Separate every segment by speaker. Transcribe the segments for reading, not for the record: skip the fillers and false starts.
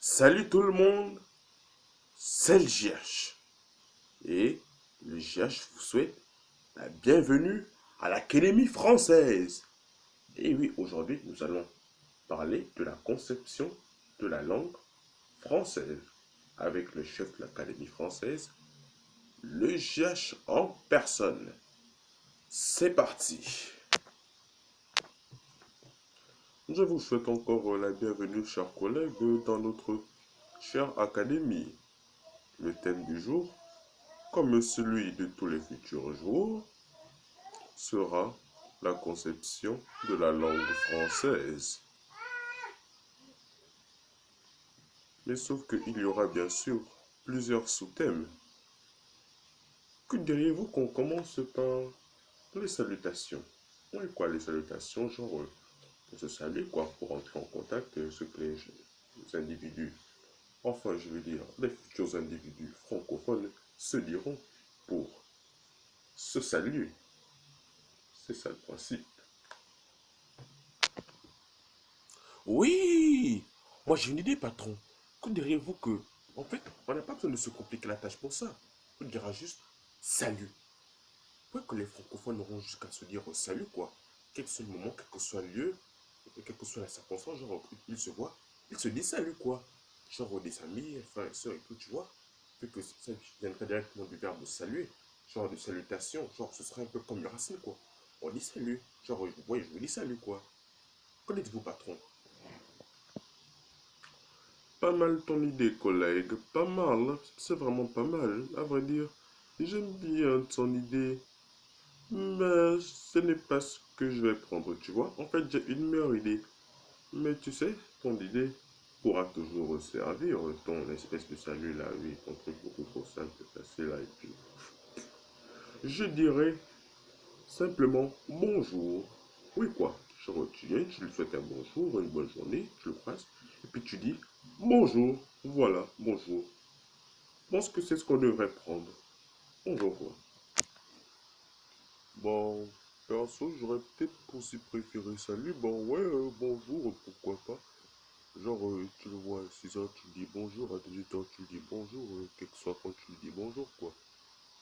Speaker 1: Salut tout le monde, c'est le GH. Et le GH vous souhaite la bienvenue à l'Académie française. Et oui, aujourd'hui, nous allons parler de la conception de la langue française avec le chef de l'Académie française, le GH en personne. C'est parti. Je vous souhaite encore la bienvenue, chers collègues, dans notre chère Académie. Le thème du jour, comme celui de tous les futurs jours, sera la conception de la langue française. Mais sauf qu'il y aura bien sûr plusieurs sous-thèmes. Que diriez-vous qu'on commence par les salutations? Oui, quoi, les salutations, genre, pour se saluer, quoi, pour entrer en contact, ce que les individus, enfin, je veux dire, les futurs individus francophones se diront pour se saluer. C'est ça le principe. Oui, moi j'ai une idée, patron. Que diriez-vous que, en fait, on n'a pas besoin de se compliquer la tâche pour ça. On dira juste salut. Ouais, que les francophones auront jusqu'à se dire salut, quoi. Quel que soit le moment, quel que soit le lieu, et quelle que soit la circonstance, genre, ils se voient, ils se disent salut, quoi. Genre des amis, frères et sœurs et tout, tu vois. Vu que ça viendrait directement du verbe saluer, genre de salutation, genre ce serait un peu comme une racine, quoi. On dit salut, genre, ouais, je vous dis salut, quoi. Qu'en dites-vous, patron? Pas mal ton idée, collègue. Pas mal. C'est vraiment pas mal, à vrai dire. J'aime bien ton idée. Mais ce n'est pas ce que je vais prendre, tu vois. En fait, j'ai une meilleure idée. Mais tu sais, ton idée pourra toujours servir. Ton espèce de salut là, oui, ton truc beaucoup trop simple, facile là. Et puis, je dirais simplement bonjour. Oui, quoi. Tu viens, tu lui souhaites un bonjour, une bonne journée, tu le croises. Et puis tu dis bonjour. Voilà, bonjour. Je pense que c'est ce qu'on devrait prendre. Bonjour, quoi. Bon, perso, j'aurais peut-être aussi préféré salut. Bon, ouais, bonjour, pourquoi pas. Genre, tu le vois à 6 heures, tu lui dis bonjour. À 18 heures, tu lui dis bonjour. Quel que soit quand tu lui dis bonjour, quoi.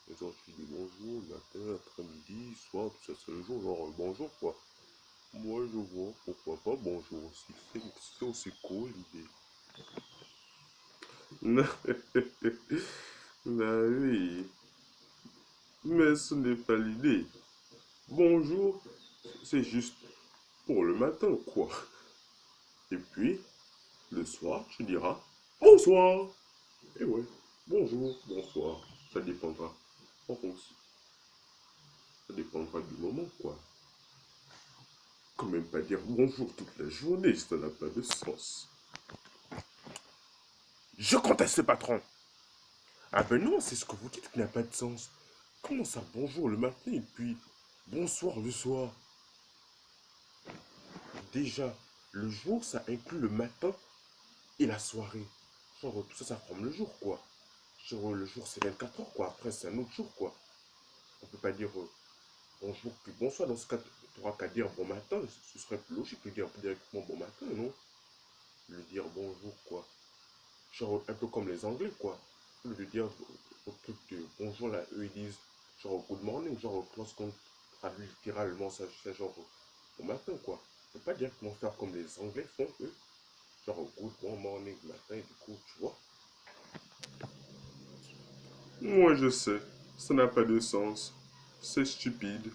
Speaker 1: Les gens, tu lui dis bonjour, matin, après-midi, soir, tout ça, c'est le jour. Genre, bonjour, quoi. Moi, je vois, pourquoi pas bonjour aussi. C'est aussi cool, l'idée. Bah oui, mais ce n'est pas l'idée. Bonjour, c'est juste pour le matin, quoi. Et puis, le soir, tu diras bonsoir. Et ouais, bonjour, bonsoir. Ça dépendra. En fonction. Ça dépendra du moment, quoi. Quand même pas dire bonjour toute la journée, ça n'a pas de sens. Je conteste, patron. Ah ben non, c'est ce que vous dites qui n'a pas de sens. Comment ça, bonjour le matin et puis bonsoir le soir? Déjà, le jour, ça inclut le matin et la soirée. Genre, tout ça, ça forme le jour, quoi. Genre, le jour, c'est 24 heures, quoi. Après, c'est un autre jour, quoi. On peut pas dire bonjour puis bonsoir. Dans ce cas, tu n'auras qu'à dire bon matin. Ce serait plus logique de dire directement bon matin, non? Lui dire bonjour, quoi. Genre, un peu comme les Anglais, quoi. Au lieu de dire au truc de bonjour, là, eux, ils disent genre good morning. Genre, lorsqu'on traduit littéralement, ça fait genre bon matin, quoi. On peut pas directement faire comme les Anglais font, eux. Genre good morning, matin, du coup, tu vois. Moi, je sais. Ça n'a pas de sens. C'est stupide.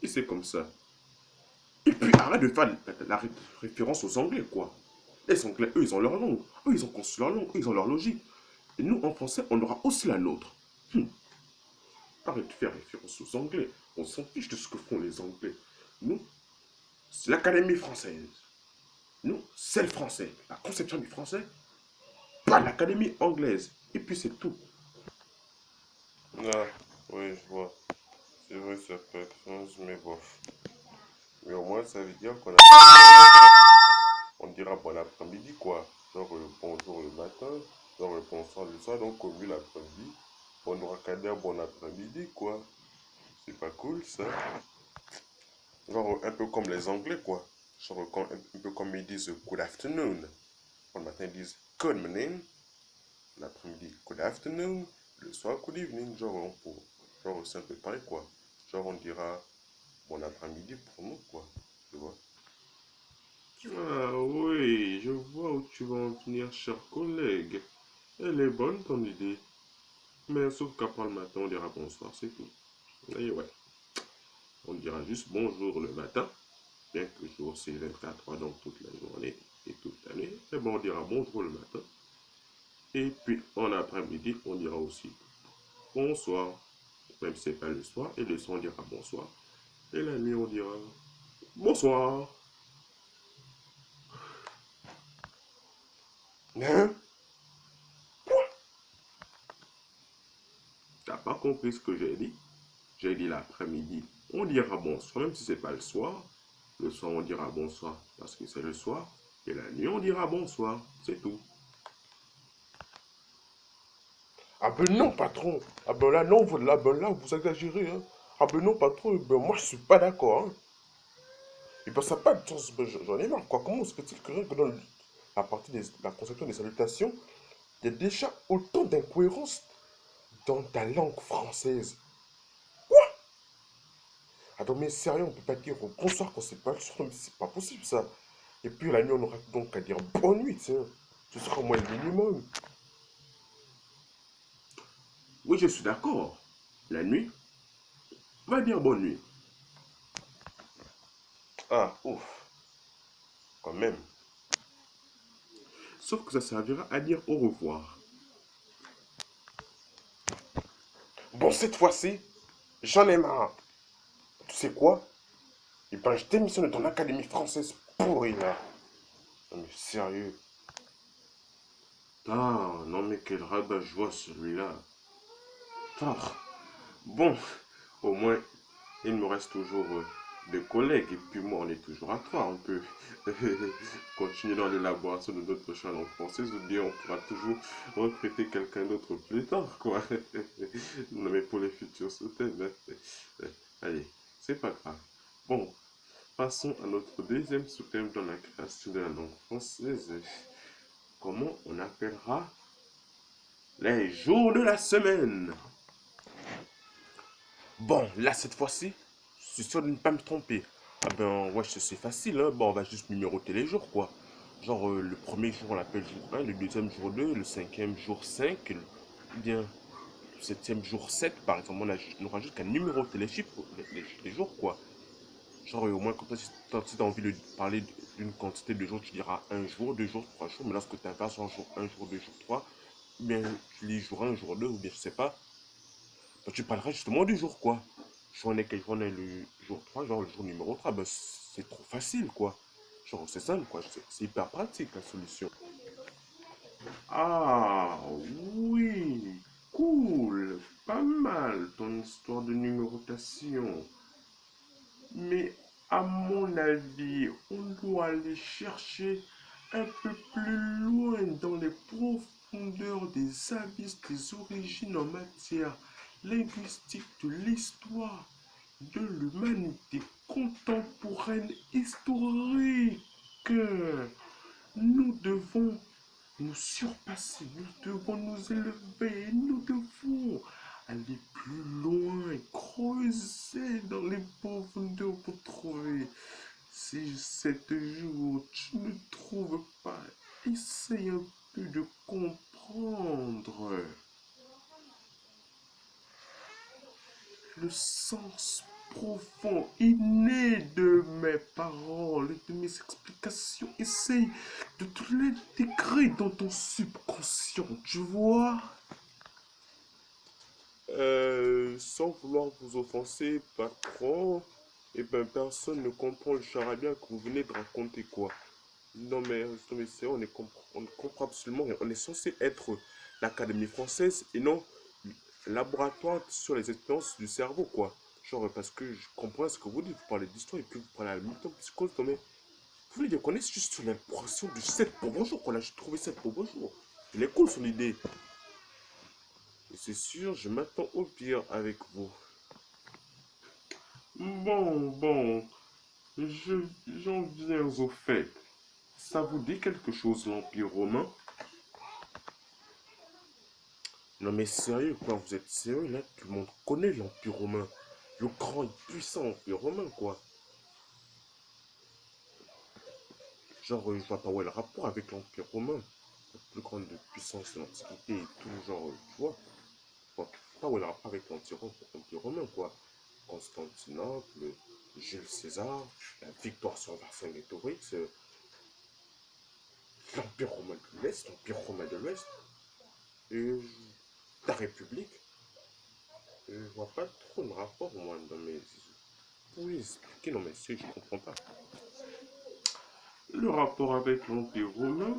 Speaker 1: Et c'est comme ça. Et puis arrête de faire la référence aux Anglais, quoi. Les Anglais, eux, ils ont leur langue. Eux, ils ont conçu leur langue. Eux, ils ont leur logique. Et nous, en français, on aura aussi la nôtre. Arrête de faire référence aux Anglais. On s'en fiche de ce que font les Anglais. Nous, c'est l'Académie française. Nous, c'est le français. La conception du français, pas l'Académie anglaise. Et puis c'est tout. Ah, oui, je vois. C'est vrai, ça peut être chose, mais bof. Mais au moins, ça veut dire on dira bon après-midi, quoi. Genre bonjour le matin, genre bonsoir le soir, donc au mieux l'après-midi, on aura qu'à dire bon après-midi, quoi. C'est pas cool, ça. Genre un peu comme les Anglais, quoi. Genre un peu comme ils disent good afternoon. Le matin, ils disent good morning. L'après-midi, good afternoon. Le soir, good evening. Genre, c'est un peu pareil, quoi. Genre, on dira bon après-midi pour nous, quoi. Tu vois. Ah oui, je vois où tu vas en venir, cher collègue. Elle est bonne ton idée. Mais sauf qu'après le matin, on dira bonsoir, c'est tout. Et ouais, on dira juste bonjour le matin, bien que le jour c'est 24 heures, donc toute la journée et toute l'année. Et bon, on dira bonjour le matin. Et puis en après-midi, on dira aussi bonsoir, même si c'est pas le soir. Et le soir, on dira bonsoir. Et la nuit, on dira bonsoir. Hein? T'as pas compris ce que j'ai dit? J'ai dit l'après-midi, on dira bonsoir, même si c'est pas le soir. Le soir, on dira bonsoir parce que c'est le soir. Et la nuit, on dira bonsoir. C'est tout. Ah ben non, patron. Ah ben là, non, vous exagérez. Hein. Ah ben non, patron. Ben moi, je suis pas d'accord. Hein. Et ben ça n'a pas de sens. Ben, j'en ai marre, quoi. Comment se fait-il que rien que dans la partie de la conception des salutations, il y a déjà autant d'incohérences dans ta langue française? Attends, mais sérieux, on peut pas dire bonsoir quand c'est pas le soir, mais c'est pas possible ça. Et puis la nuit, on aura donc à dire bonne nuit, tiens. Ce sera au moins le minimum. Oui, je suis d'accord. La nuit, on va dire bonne nuit. Ah, ouf, quand même. Sauf que ça servira à dire au revoir. Bon, cette fois-ci, j'en ai marre. Tu sais quoi? Eh ben, je démissionne de ton académie française pourrie, là. Non, mais sérieux. Ah, non, mais quel rabat-joie celui-là. Ah, bon, au moins, il me reste toujours des collègues. Et puis moi, on est toujours à trois. On peut continuer dans l'élaboration de notre champ en français. Ou bien on pourra toujours recruter quelqu'un d'autre plus tard, quoi. Non, mais pour les futurs sous-thèmes. Allez, c'est pas grave. Bon, passons à notre deuxième sous-thème dans la création de la langue française. Comment on appellera les jours de la semaine? Bon, là, cette fois-ci, je suis sûr de ne pas me tromper. Ah ben, ouais, c'est facile, hein. Bon, on va juste numéroter les jours, quoi. Genre, le premier jour, on l'appelle jour 1, le deuxième jour 2, le cinquième jour 5, ou bien le septième jour 7, par exemple. On aura juste qu'à numéroter les chiffres, les jours, quoi. Genre, au moins, comme ça, si tu as envie de parler d'une quantité de jours, tu diras un jour, 2 jours, 3 jours. Mais lorsque tu inverses en jour 1, jour 2, jour 3, ou bien tu lis jour 1, jour 2, ou bien je sais pas, bah, tu parleras justement du jour, quoi. Quel jour on est le jour 3, genre le jour numéro 3, bah, c'est trop facile, quoi. Genre, c'est simple, quoi. C'est hyper pratique, la solution. Ah, oui, cool, pas mal ton histoire de numérotation. Mais à mon avis, on doit aller chercher un peu plus loin dans les profondeurs des abysses des origines en matière linguistique de l'histoire de l'humanité contemporaine historique. Nous devons nous surpasser, nous devons nous élever, nous devons aller plus loin, creuser dans les profondeurs pour trouver. Si cette jour tu ne trouves pas, essaye un peu de comprendre le sens profond, inné de mes paroles, de mes explications. Essaye de tout l'intégrer dans ton subconscient, tu vois. Sans vouloir vous offenser, patron, et ben personne ne comprend le charabia que vous venez de raconter, quoi. Non mais c'est on, on ne comprend absolument rien. On est censé être l'Académie française et non laboratoire sur les expériences du cerveau, quoi. Genre, parce que je comprends ce que vous dites, vous parlez d'histoire et puis vous parlez à la même temps de psychose, non mais vous voulez dire qu'on est juste sur l'élaboration de cette pauvre jour, qu'on a juste trouvé cette pauvre jour. Il est cool son idée. Et c'est sûr, je m'attends au pire avec vous. Bon, j'en viens au fait. Ça vous dit quelque chose, l'Empire romain? Non mais sérieux, quoi, vous êtes sérieux là? Tout le monde connaît l'Empire romain. Le grand et puissant Empire romain, quoi. Genre, je vois pas où est le rapport avec l'Empire romain. La plus grande puissance de l'Antiquité et tout, genre, tu vois. Je vois pas où est le rapport avec l'Empire romain, quoi. Constantinople, Jules César, la victoire sur Vercingétorix, l'Empire romain de l'Est, l'Empire romain de l'Ouest, et la République. Je vois pas trop de rapport, moi, dans mes... Vous pouvez expliquer, non mais c'est, je comprends pas. Le rapport avec l'Empire romain,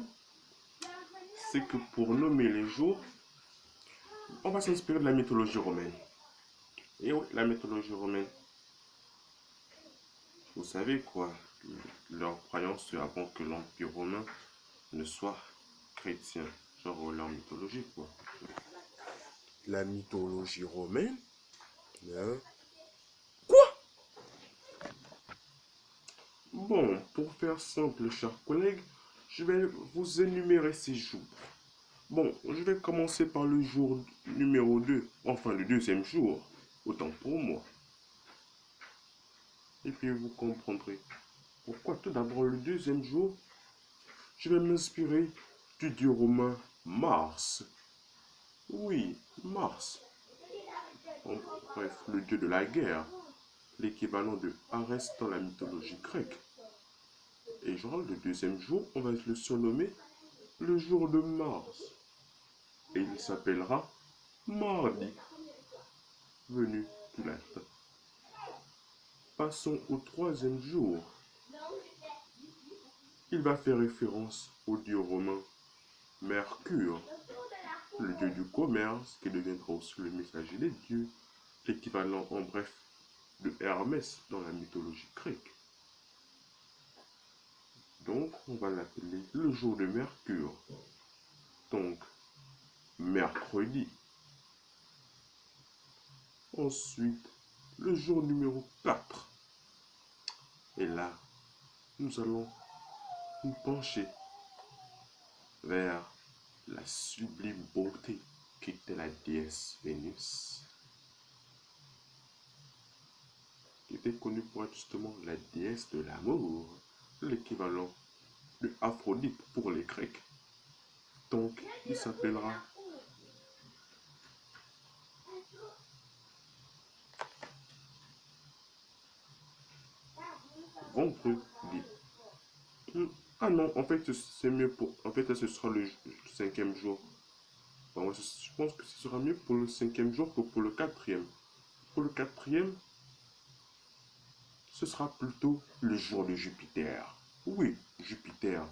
Speaker 1: c'est que pour nommer les jours, on va s'inspirer de la mythologie romaine. Et oui, la mythologie romaine. Vous savez quoi? Leur croyance avant que l'Empire romain ne soit chrétien. Genre leur mythologie, quoi. La mythologie romaine? Hein? Quoi? Bon, pour faire simple, chers collègues, je vais vous énumérer ces jours. Bon, je vais commencer par le jour numéro 2, enfin le deuxième jour, autant pour moi. Et puis vous comprendrez pourquoi tout d'abord le deuxième jour, je vais m'inspirer du dieu romain Mars. Oui, Mars. Bref, le dieu de la guerre, l'équivalent de Arès dans la mythologie grecque. Et genre le deuxième jour, on va le surnommer le jour de Mars. Et il s'appellera mardi, venu du latin. Passons au troisième jour. Il va faire référence au dieu romain Mercure, le dieu du commerce qui deviendra aussi le messager des dieux, l'équivalent en bref de Hermès dans la mythologie grecque. Donc on va l'appeler le jour de Mercure. Donc mercredi. Ensuite, le jour numéro 4. Et là, nous allons nous pencher vers la sublime beauté qu'était la déesse Vénus, qui était connue pour être justement la déesse de l'amour, l'équivalent de Aphrodite pour les Grecs. Donc, il s'appellera vendredi. Ah non, en fait, c'est mieux pour... En fait, ce sera le cinquième jour. Bon, je pense que ce sera mieux pour le cinquième jour que pour le quatrième. Pour le quatrième, ce sera plutôt le jour de Jupiter. Oui, Jupiter,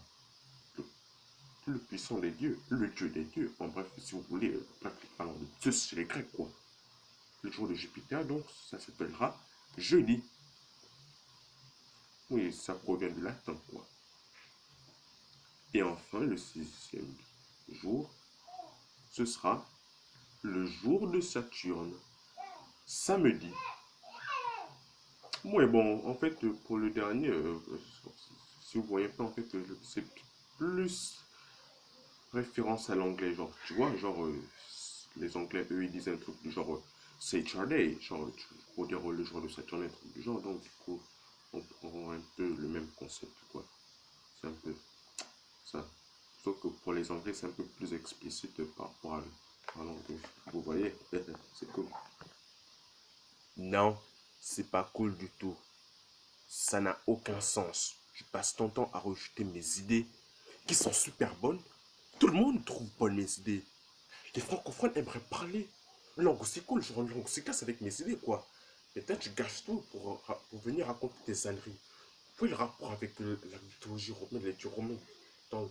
Speaker 1: le puissant des dieux, le dieu des dieux. En bref, si vous voulez, parlant de Zeus chez les Grecs, quoi. Le jour de Jupiter, donc, ça s'appellera jeudi. Oui, ça provient du latin, quoi. Et enfin, le sixième jour, ce sera le jour de Saturne, samedi. Oui, bon, en fait, pour le dernier, si vous voyez pas, en fait, c'est plus référence à l'anglais, genre, tu vois, genre, les anglais, eux, ils disent un truc du genre Saturday, genre, pour dire le jour de Saturne, un truc du genre, donc, du coup, on prend un peu le même concept, quoi. C'est un peu ça. Sauf que pour les anglais, c'est un peu plus explicite par rapport à l'anglais. Vous voyez, c'est cool. Non, c'est pas cool du tout. Ça n'a aucun sens. Je passe ton temps à rejeter mes idées qui sont super bonnes. Tout le monde trouve bonnes mes idées. Les francophones aimeraient parler. Langue c'est cool, je rends langue c'est classe avec mes idées quoi. Mais toi tu gâches tout pour venir raconter tes âneries. Quel est le rapport avec la mythologie romaine, les dieux romains dans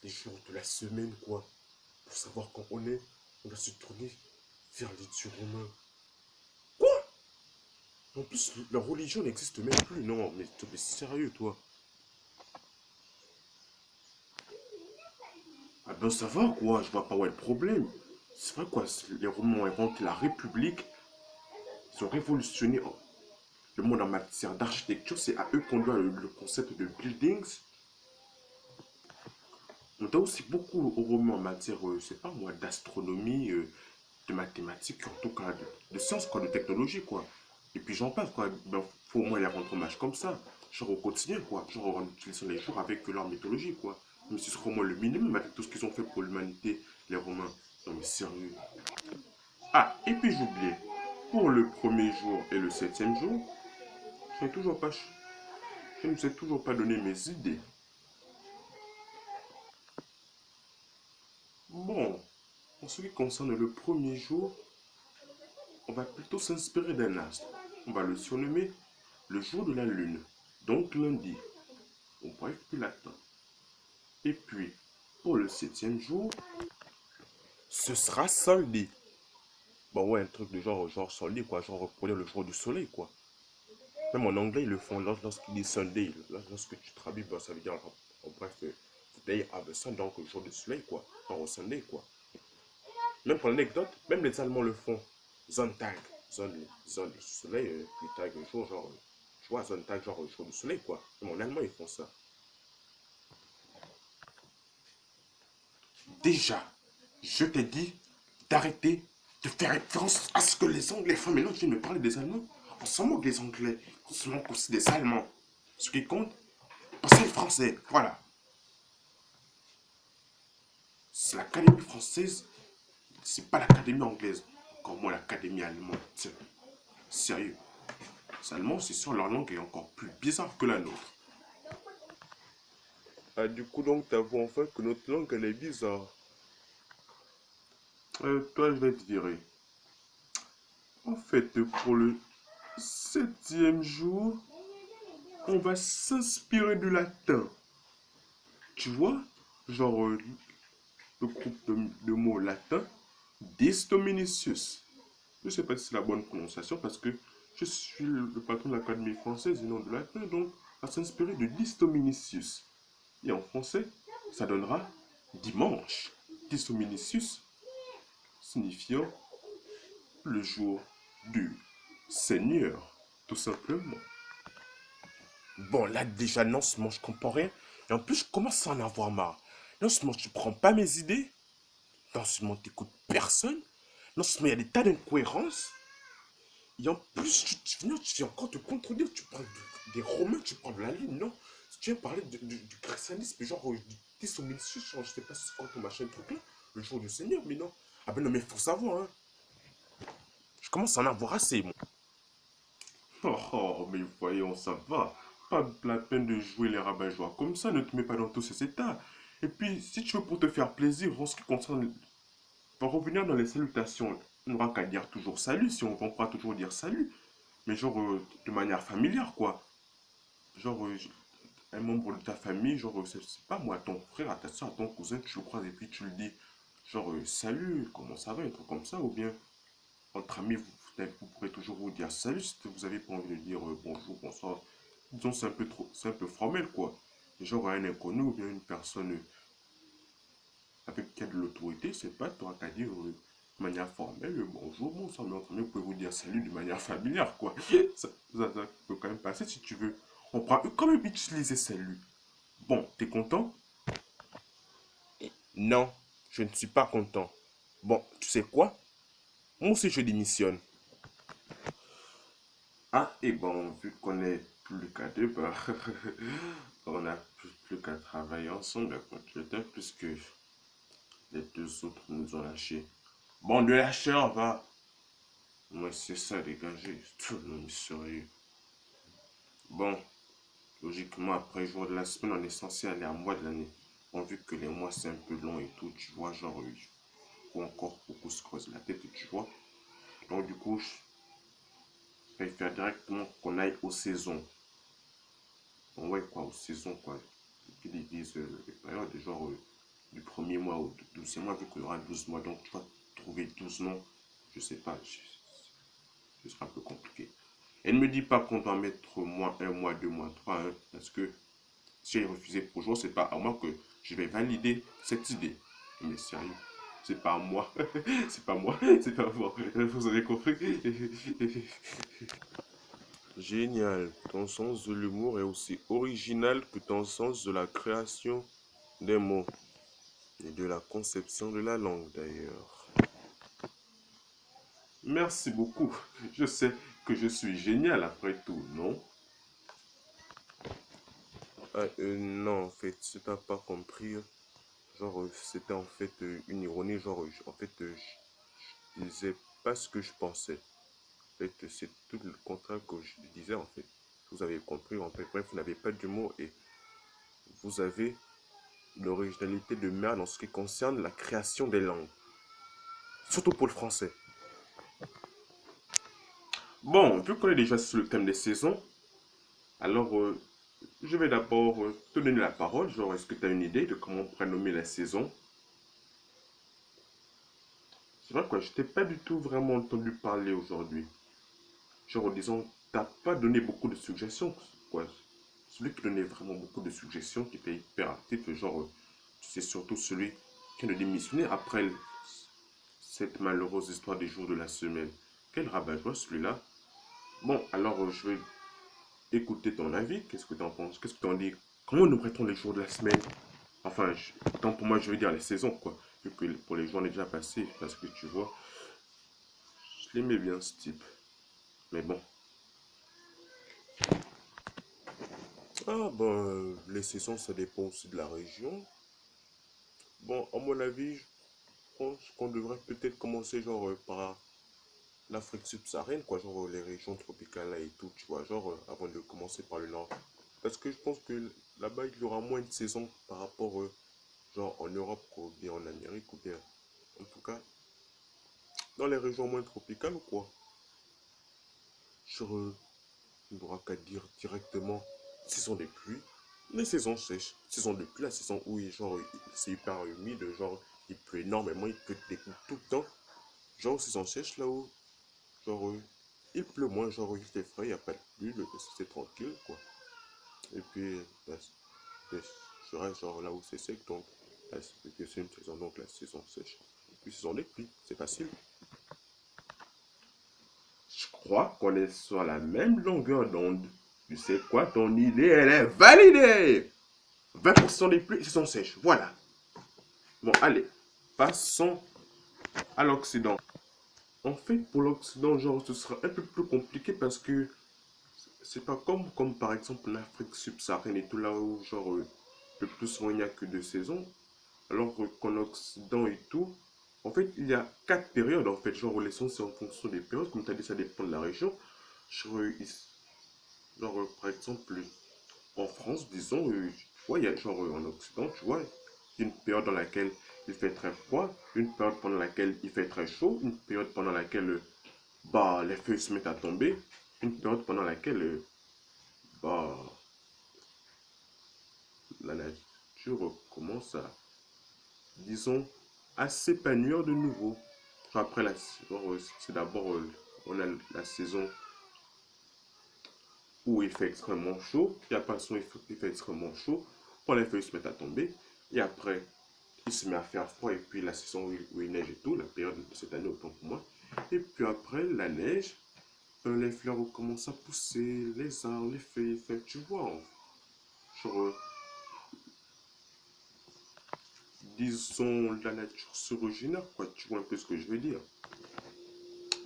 Speaker 1: les jours de la semaine quoi? Pour savoir quand on doit se tourner vers les dieux romains. Quoi? En plus, leur religion n'existe même plus. Non, mais t'es sérieux toi? Ah ben ça va quoi, je vois pas où est le problème. C'est vrai quoi, les Romains ont inventé la République, ils ont révolutionné le monde en matière d'architecture, c'est à eux qu'on doit le concept de buildings. On t'a aussi beaucoup remis en matière, c'est pas moi, d'astronomie, de mathématiques, en tout cas de sciences, quoi, de technologie, quoi. Et puis j'en passe, quoi. Ben, faut au moins les rendre hommage comme ça. Genre au quotidien, quoi. Genre en utilisant les jours avec leur mythologie, quoi. Mais ce serait au moins le minimum avec tout ce qu'ils ont fait pour l'humanité, les Romains. Non mais sérieux. Ah, et puis j'oubliais. Pour le premier jour et le septième jour, je n'ai toujours pas, je ne vous ai toujours pas donné mes idées. Bon, en ce qui concerne le premier jour, on va plutôt s'inspirer d'un astre. On va le surnommer le jour de la lune, donc lundi. On pourrait plus latin. Et puis, pour le septième jour, ce sera samedi. Bon, ouais, un truc de genre samedi, quoi. Genre reproduire le jour du soleil, quoi. Même en anglais, ils le font lorsqu'il dit Sunday. Lorsque tu traduis, ben, ça veut dire, en bref, day of the sun, donc le jour du soleil, quoi. Pas au Sunday, quoi. Même pour l'anecdote, même les Allemands le font. Sonntag, zone du soleil, puis tag le jour, genre, tu vois, Sonntag, genre le jour du soleil, quoi. Même en allemand, ils font ça. Déjà, je t'ai dit d'arrêter de faire référence à ce que les Anglais font. Maintenant, tu viens de me parler des Allemands. On s'en moque des Anglais. On se moque aussi des Allemands. Ce qui compte, c'est le français. Voilà. C'est l'académie française, c'est pas l'académie anglaise. Encore moins l'académie allemande. Tiens, sérieux. Les Allemands, c'est sûr, leur langue est encore plus bizarre que la nôtre. Ah, du coup, donc, t'avoues enfin que notre langue, elle est bizarre. Toi, je vais te virer. En fait, pour le septième jour, on va s'inspirer du latin. Tu vois, genre le groupe de mots latins, Dis Dominicius. Je ne sais pas si c'est la bonne prononciation parce que je suis le patron de l'Académie française et non de latin, donc on va s'inspirer de Dis Dominicius. Et en français, ça donnera dimanche. Dis Dominicius signifiant le jour du Seigneur, tout simplement. Bon, là, déjà, non seulement je comprends rien, et en plus, je commence à en avoir marre. Non seulement tu prends pas mes idées, non seulement tu n'écoutes personne, non seulement il y a des tas d'incohérences, et en plus, tu viens encore te contredire, tu parles des Romains, tu parles de la Lune, non? Tu viens parler du christianisme, genre, des somnicieux, genre, je sais pas si c'est quoi ton machin, truc là, le jour du Seigneur, mais non. Ah ben non, mais faut savoir, hein. Je commence à en avoir assez, moi. Oh, mais voyons, ça va. Pas la peine de jouer les rabat-joie comme ça, ne te mets pas dans tous ces états. Et puis, si tu veux pour te faire plaisir, en ce qui concerne, pour revenir dans les salutations, on n'aura qu'à dire toujours salut, si on pourra toujours dire salut. Mais genre, de manière familière, quoi. Genre, un membre de ta famille, genre, c'est pas moi, ton frère, à ta soeur, à ton cousin, tu le croises et puis tu le dis, genre, salut, comment ça va, un truc comme ça, ou bien, entre amis, vous pourrez toujours vous dire salut si vous avez pas envie de dire bonjour, bonsoir. Disons, c'est un peu trop, c'est un peu formel, quoi. Genre, un inconnu ou bien une personne avec qui a de l'autorité, c'est pas, tu auras qu'à dire de manière formelle, bonjour, bonsoir, mais entre amis, vous pouvez vous dire salut de manière familière, quoi. Ça peut quand même passer si tu veux. On pourra quand même utiliser salut. Bon, t'es content? Non, je ne suis pas content. Bon, tu sais quoi? Moi aussi, je démissionne. Ah, et bon, vu qu'on est plus qu'à deux, bah, on n'a plus qu'à travailler ensemble, à continuer, puisque les deux autres nous ont lâchés. Bon, de lâcheurs, va. Moi, c'est ça, dégagé. Tout le monde sérieux. Bon, logiquement, après le jour de la semaine, on est censé aller à mois de l'année. Bon, vu que les mois, c'est un peu long et tout, tu vois, genre, faut encore beaucoup se creuser la tête, tu vois. Donc, du coup, je préfère directement qu'on aille aux saisons. Bon, ouais, quoi, aux saisons, quoi. Qu'ils disent les périodes, genre du premier mois au 12e mois, vu qu'il y aura 12 mois, donc tu vas trouver 12 noms, je sais pas, ce sera un peu compliqué. Elle ne me dit pas qu'on doit mettre moins un mois, 2 mois, trois, hein, parce que si j'ai refusé pour jour, c'est pas à moi que je vais valider cette idée. Mais sérieux, c'est pas à moi, c'est pas moi, c'est pas moi, vous avez compris. Génial, ton sens de l'humour est aussi original que ton sens de la création des mots.
Speaker 2: et de la conception de la langue d'ailleurs.
Speaker 1: Merci beaucoup. Je sais que je suis génial après tout, non?
Speaker 2: Ah, non, en fait, si t'as pas compris, genre, c'était en fait une ironie, genre, en fait, je disais pas ce que je pensais. En fait, c'est tout le contraire que je disais, en fait. Vous avez compris, en fait, bref, vous n'avez pas d'humour et vous avez l'originalité de merde en ce qui concerne la création des langues. Surtout pour le français.
Speaker 1: Bon, vu qu'on est déjà sur le thème des saisons, alors je vais d'abord te donner la parole. Genre, est-ce que tu as une idée de comment on pourrait nommer la saison? C'est vrai quoi, je t'ai pas du tout vraiment entendu parler aujourd'hui. Genre, disons, t'as pas donné beaucoup de suggestions, quoi. Celui qui donnait vraiment beaucoup de suggestions, qui était hyper actif, genre, c'est surtout celui qui a démissionné après cette malheureuse histoire des jours de la semaine. Quel rabat-joie celui-là. Bon, alors je vais écouter ton avis. Qu'est-ce que tu en penses? Qu'est-ce que tu en dis? Comment nous prêtons les jours de la semaine? Enfin, tant pour moi, je veux dire les saisons, quoi. Vu que pour les jours, on est déjà passé. Parce que tu vois, je l'aimais bien ce type. Mais bon.
Speaker 2: Ah, bon, les saisons, ça dépend aussi de la région. Bon, à mon avis, je pense qu'on devrait peut-être commencer, genre, par l'Afrique subsaharienne, quoi, genre les régions tropicales là et tout, tu vois, genre avant de commencer par le nord. Parce que je pense que là-bas, il y aura moins de saisons par rapport, genre en Europe ou bien en Amérique ou bien, en tout cas, dans les régions moins tropicales ou quoi. Sur, on n'aura qu'à dire directement saison des pluies, les saisons sèches, saison de pluie, la saison où genre c'est hyper humide, genre il pleut énormément, il pleut des coups tout le temps. Genre saison sèche là où genre, il pleut moins, genre, il fait frais, il n'y a pas de pluie, c'est tranquille, quoi. Et puis, je reste genre là où c'est sec, donc, c'est une saison, donc la saison sèche. Et puis, saison des pluies, c'est facile.
Speaker 1: Je crois qu'on est sur la même longueur d'onde. Tu sais quoi, ton idée, elle est validée. 20% des pluies, saison sèche. Voilà. Bon, allez. Passons à l'Occident. En fait, pour l'Occident, genre, ce sera un peu plus compliqué parce que c'est pas comme par exemple l'Afrique subsaharienne et tout là où, genre, le plus souvent il n'y a que deux saisons. Alors qu'en Occident et tout, en fait, il y a quatre périodes en fait. Genre, les sons, c'est en fonction des périodes. Comme tu as dit, ça dépend de la région. Genre, par exemple, en France, disons, tu vois, il y a genre en Occident, tu vois, il y a une période dans laquelle il fait très froid, une période pendant laquelle il fait très chaud, une période pendant laquelle bah, les feuilles se mettent à tomber, une période pendant laquelle bah, la nature commence à, disons, à s'épanouir de nouveau. Genre, après, c'est d'abord, on a la saison où il fait extrêmement chaud, puis après, il fait extrêmement chaud, quand les feuilles se mettent à tomber, et après, il se met à faire froid, et puis la saison où il neige et tout, la période de cette année autant pour moi. Et puis après, la neige, les fleurs commencent à pousser, les arbres, les feuilles, tu vois, genre, disons, la nature se régénère, quoi, tu vois un peu ce que je veux dire.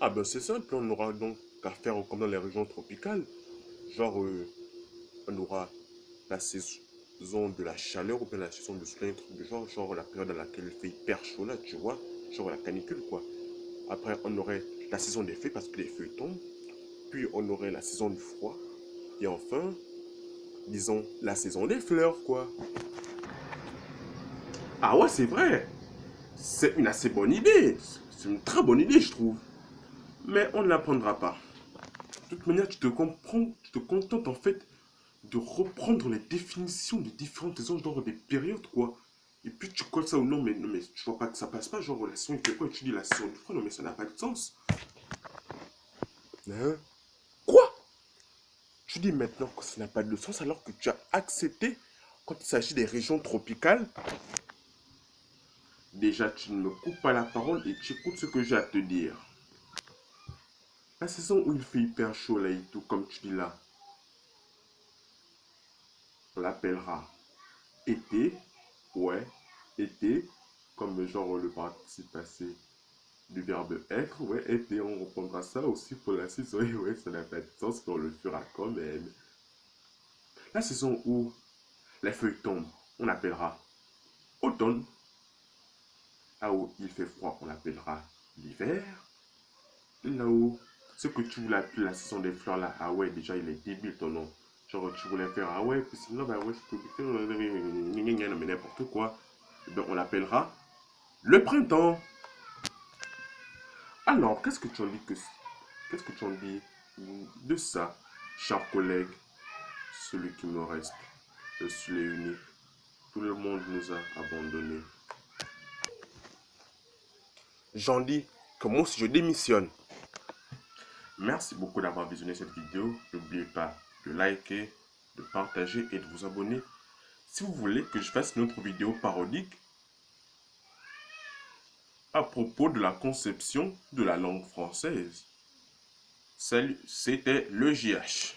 Speaker 2: Ah ben c'est simple, on aura donc qu'à faire comme dans les régions tropicales. Genre, on aura la saison de la chaleur ou bien la saison de soleil, un truc du genre la période dans laquelle il fait hyper chaud là, tu vois, genre la canicule quoi. Après, on aurait la saison des feuilles parce que les feuilles tombent. Puis, on aurait la saison du froid. Et enfin, disons, la saison des fleurs, quoi.
Speaker 1: Ah ouais, c'est vrai, c'est une assez bonne idée, c'est une très bonne idée, je trouve. Mais on ne l'apprendra pas. De toute manière, tu te contentes en fait de reprendre les définitions des différentes saisons, genre des périodes, quoi. Et puis tu colles ça ou non, mais, non, mais tu vois pas que ça passe pas, genre la saison il fait quoi, et tu dis la saison du froid, non mais ça n'a pas de sens.
Speaker 2: Hein?
Speaker 1: Quoi?
Speaker 2: Tu dis maintenant que ça n'a pas de sens alors que tu as accepté quand il s'agit des régions tropicales.
Speaker 1: Déjà, tu ne me coupes pas la parole et tu écoutes ce que j'ai à te dire. La saison où il fait hyper chaud là et tout, comme tu dis là, on l'appellera été, ouais, été. comme genre le participe passé du verbe être, ouais, être, et on reprendra ça aussi pour la saison, et ouais, ça n'a pas de sens, mais on le fera quand même. La saison où les feuilles tombent, on appellera automne. Là où il fait froid, on l'appellera l'hiver. Là où ce que tu voulais appeler la saison des fleurs là, ah ouais, déjà il est débile ton nom. Genre tu voulais faire, ah ouais, puis sinon, bah ouais, je peux faire mais n'importe quoi. Donc on l'appellera le printemps. Alors, qu'est-ce que tu en dis de ça, cher collègue, celui qui me reste, je suis unique. Tout le monde nous a abandonnés.
Speaker 2: J'en dis que moi aussi je démissionne.
Speaker 1: Merci beaucoup d'avoir visionné cette vidéo. N'oubliez pas de liker, de partager et de vous abonner. Si vous voulez que je fasse une autre vidéo parodique à propos de la conception de la langue française. Salut, c'était le JH.